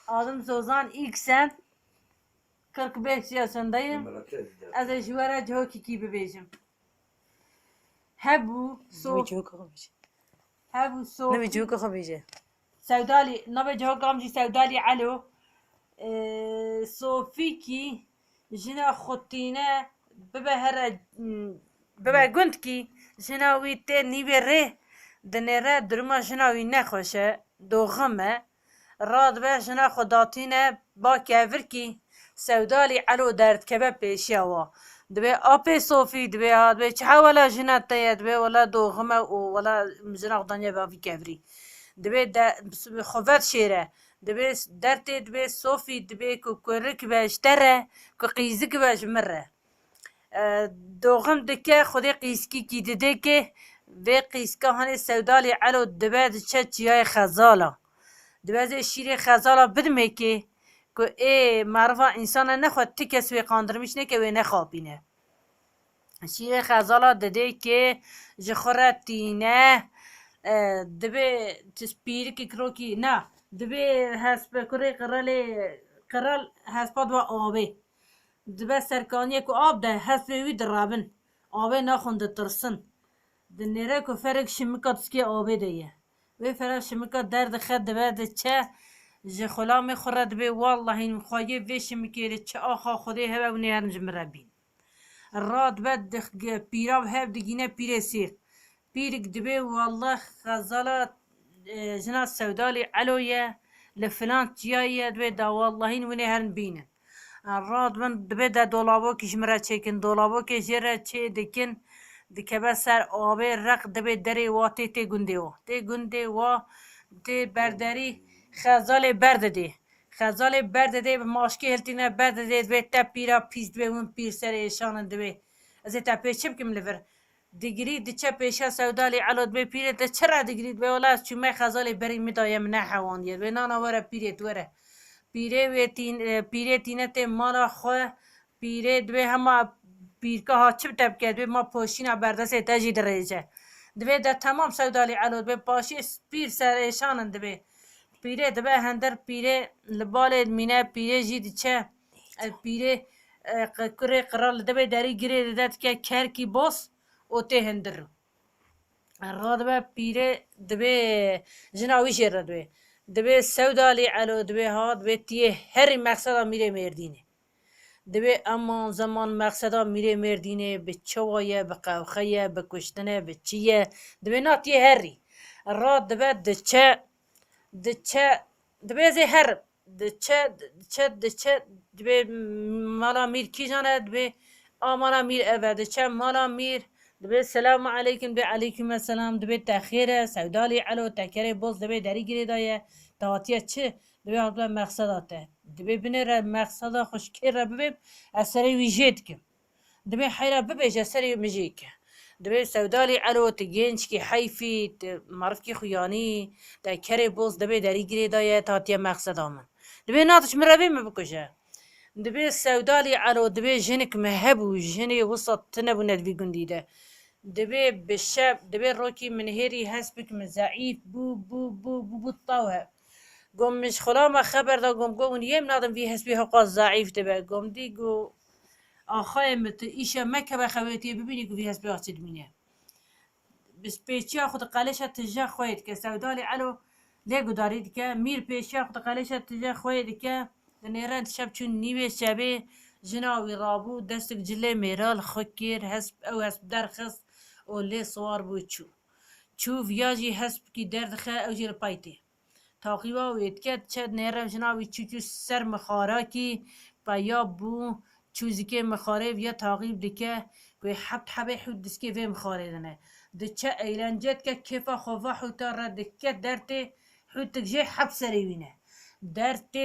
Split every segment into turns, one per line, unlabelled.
Adım Sozan, ilk sen 45 yaşındayım. Az eşvara çok iki bebecim. Hebu so Hebu so
نبي خبيجة
Sevdali nabe çok amci Sevdali alo Sofiki jina khotine bebe her bebe gund ki jina wî tê nîvê rê dinêre durma jina wî nexweşe doxime radibe jina xwe datîne ba kevir kî Sevdalî elo derdkeve pêşiya wa dibe apê Sofî dibe ha dibe çiha wela jina te ye dibe wela doxime û wela jina xwe daniye bavî kevirî dibe de xwevet şêre dibe dertê dibe Sofî dibe ku kurik be ji te re ku qîzik be ji min re doxim dike xwedê qîskîkî dide ki vê qîska hanê Sevdalî elo dibe diçe çiyayê xezala dibe ez ê şîrê xezala bidime kê ku ê meriva însana nexwe ti kes wê qandirmiş neke wê nexapîne şîrê xezala dide kê ji xwe re tîne dibe pîrikê kirokî na dibe hespekurê qiral hespa dibe avê dibe serkaniyê ku av de hespê wî dirabin avê naxwin ditirsin dinêre ku ferek şimika tiskê avê de ye wê ferek şimika derdixe dibe diçe ji xulamê xwe re dibe wallahî xwayê vê şimikê re çi axa xwedê hebe ew nêherin ji min re bîn ra dibe pîrav hev digîne pîrê sêr pîrik dibe wallah xezala jina Sevdalî elo ye li filan çiyayê ye dibe da wallahî wê nêherin bînin ra dibin dibe de dolabokî ji min re çêkin dolabokê jê re çê dikin dikeve ser avê req dibe derê wa tê gundê wa tê gundê wa tê berderî xezalê berdidê xezalê berdidê bi maşkê hiltîne berdidê dibe te pîra pîs dibe hûn pîr serê êşanin dibe ez ê te pêçi bikim li vir digirî diçe pêşiya Sevdalî elo dibe pîrê te çi re digirî dibe wela ez çûme xezalê berî min daye min nehewandiye dibe nana were pîrê were pîrê wê pîrê tîne tê mala xwe pîrê dibe hema pîrka ha çi te bike dibe ma poşîna berdestê te jî dirêce dibe de temam Sevdalî elo dibe paşê pîr serêşanin dibe pîrê dibe hender pîrê li balê mîne pîrê jî diçe pîrê kurê qiral dibe derî girê dide dike kerkî bos û tê hindir ra dibe pîrê dibe jina wî jê re dibe Sevdalî elo dibe ha dibe tiyê herî meqseda mîrê Mêrdînê dibe eman zeman meqseda mîrê Mêrdînê bi çawa ye bi qewxe ye bi kuştinê bi çi ye dibe na tiyê herî ra dibe diçe dibe ez ê herim diçe dibe mala mîr kîjan e dibe a mala mîr ev e diçe mala mîr dibe selamu aleyküm dibe aleykümselam dibe te xêr e Sevdalî elo te kerê boz dibe derî girê daye te hatiye çi dibe hatibû meqseda te dibe binêre meqseda xwe ji kê re bibêm ez serê wî jê dikim dibe heyra bibêje serê min jê bike dibe Sevdalî elo tu gençkî heyfî tu merivkî xuyanî te kerê boz dibe derî girê daye te hatiye meqseda min dibe na tu ji min re vê min bikuje dibe Sevdalî elo dibe jinik me hebû jinê wisa tu nebûne di vî gundî de dibe bi şev dibe rokî min hêrî hespik min zeîf bû taw hev gom min ji xulama xeber da gom got hûn yêm nadin vî hespî heqas zeîf dibe gom dî got axayê min tu îşe mekeve xewêtiyê bibînî ku vî hespê çi dimîne bi pêçiya xwe di qeleşa tije xwê dike Sevdalî elo lê gudarî dike mîr pêşiya xwe di qeleşa tije xwê dike dinêre şev çûn nîvê şevê jina wî rabû destek cilê mêral xwe kir hesp ew hesp derxist û lê siwar bû çû viya jî hespkî derdixe ew jî li pay tê taqîba wê dike diçe nêre jina wî çû ser mixarakî peya bû çû zikê mixarê viya taqîb dike wê hebt hebê hût diskê vê mixarê dine diçe eğlence dike kêfa xwe ve hûta re dike dertê hûtik jê hebt serê wî ne dertê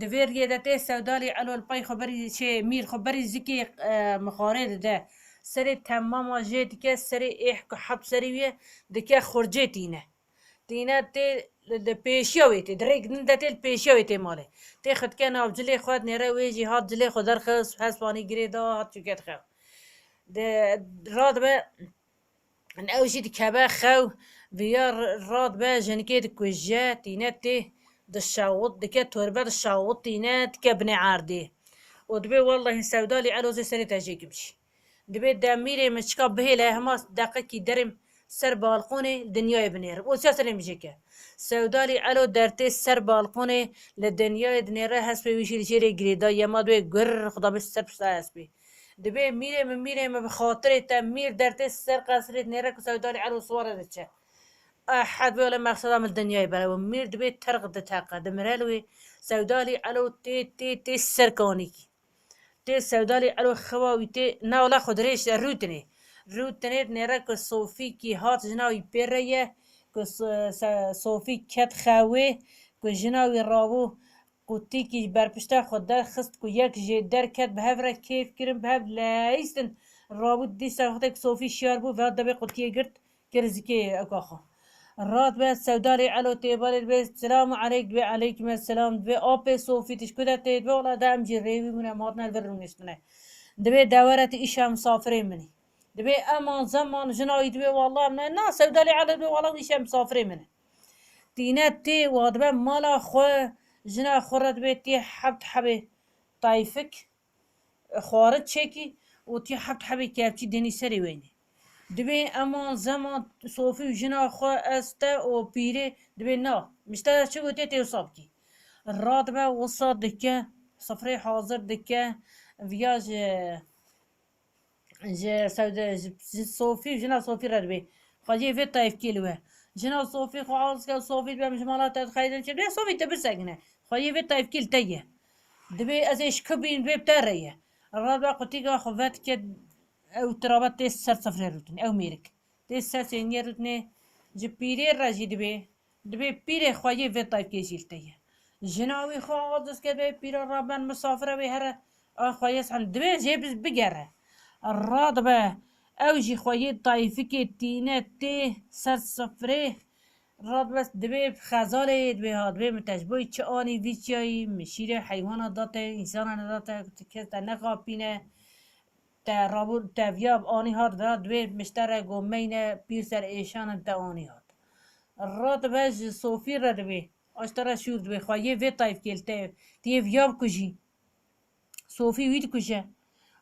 di vê riyê de tê Sevdalî elo li pay xwe berî mîr xwe berî zikê mixarê dide serê temama jê dike serê êh ku hebt serê wî ye dike xurcê tîne tê di pêşiya wê tê dirêk din de tê li pêşiya wê tê malê tê xwe dike nav cilê xwe nêre wê jî hat cilê xwe derxist hespanî girê da hat çûke dixew ra dibe ew jî dikeve xew viya ra dibe jinikê dikuje tîne tê دشاوط دكا توربة دشاوط تينات كابني عاردي ودبي والله سودالي على زي سنة تاجيك بشي دبي داميري مشكا بهيلا هماس دقيقي درم سر بالقوني دنيا بنير وساسا مجيكا سودالي على درتي سر بالقوني للدنيا دنيا هسبي ويشيل شيري جريدا يما دوي قر خدا بالسر هسبي دبي ميري ما بخاطري تمير درتي سر قصري نيرك سودالي على صورة دتشا أحد ولا مقصد من الدنيا يبلا ومير دبي ترقد تاقة دمرالوي سودالي على تي السركونيكي تي سودالي على خواوي تي ناولا خدريش روتني نيرك صوفي كي هات جناوي بيرية كس صوفي كت خاوي كجناوي رابو قوتي كي بربشتا خدار خست كو يك جدار كت بهفرة كيف كرم بهف لا يستن رابو دي ساختك صوفي شاربو فهاد دبي قوتي قرت كرزكي اكاخا الرات بس سوداري على تيبال البيت السلام عليك دبي عليكم السلام دبي أوبي صوفي تشكده تيدبي ولا دام جريبي من أماتنا الفرونيش منه دبي دورة إيشا مسافرين مني دبي أمان زمان جناي دبي والله من الناس سوداري على دبي والله إيشا مسافرين منه تينات تي ودبي مالا خو جنا خورت بي تي حبت حبي طايفك خورت شكي وتي حبت حبي كابتي دني سري ويني دبي امان زمان صوفي وجنا خو استا و بيري دبي نا مشتا شو تيتي وصابكي الراتبة وصاد دكا صفري حاضر دكا فياج جا سودا صوفي وجنا صوفي ردبي خاجي في طايف كيلوه جنا صوفي خو عاوز كا صوفي بمجمالات تخيل شبه صوفي تبسقنا خاجي في طايف كيل تيه دبي ازيش كبين بي بتاريه الراتبة قلتيكا خفات كد او ترابط تيس سر صفر روتني او ميرك تيس سر سينير روتني جبيري راجي دبي بيري خواجي في طيب كيشيلتيه جناوي خالص كده بيري رابان مسافرة بهرة خواجي عن دبي جيب بقرة الرادبة او جي خواجي طايفكي تينات تي سر صفره راد بس دبي خزالي دبي هاد دبي متجبوي تشاني فيتشاي مشيري حيوانات داته انسان داته كتا نخابينه تا رابور تا ویاب آنی هات و دوی مشتره گمینه پیر سر ایشان تا آنی هات رات بج صوفی را دوی اشتره شور دوی خواهی وی تایف کلته تی ویاب کجی صوفی وید کجه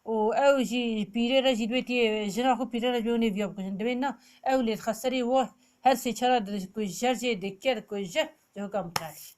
و او جی پیره را جی دوی تی جنا خو پیره را جونی ویاب کجن دوی نه او لید خسری و هر سی چرا کجه جی دکر کجه جو کم کرد